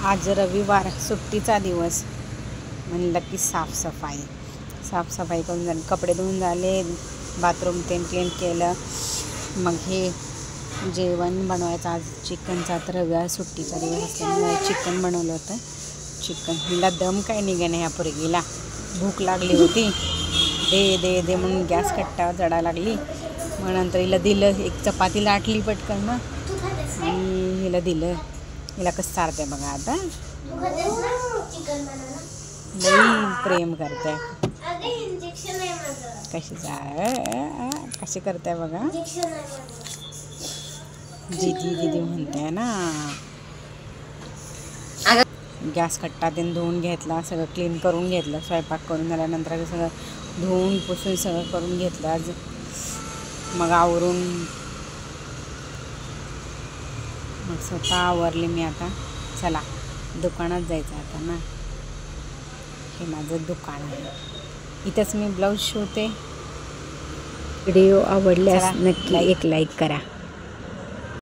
आज रविवार सुट्टीचा दिवस, म्हणलं की साफसफाई करून झाली, कपडे धुवून झाले, बाथरूम क्लीन केलं. मग हे जेवण बनवायचं. आज चिकनचा, तर रविवार सुट्टीचा दिवस असल्यामुळे चिकन बनवलं होतं. चिकन हिला दम काय निघेना, ह्या पोरगीला भूक लागली होती. दे दे दे म्हणून गॅस कट्टा चढायला लागली. मग नंतर हिला दिलं, एक चपाती लाटली पटकन आणि हिला दिलं. हिला कसं चालतंय बघा आता, लई प्रेम करते. कशी करताय बघा, दीदी दीदी म्हणते ना. गॅस कट्टा ते धुवून घेतला, सगळं क्लीन करून घेतलं. स्वयंपाक करून झाल्यानंतर सगळं धुवून पुसून सगळं करून घेतलं. आज मग आवरून मग स्वतः आवरली मी. आता चला दुकानात जायचं आता ना. हे माझं दुकान आहे, इथंच मी ब्लाऊज शिवते. व्हिडिओ आवडल्यास नक्की एक लाईक करा.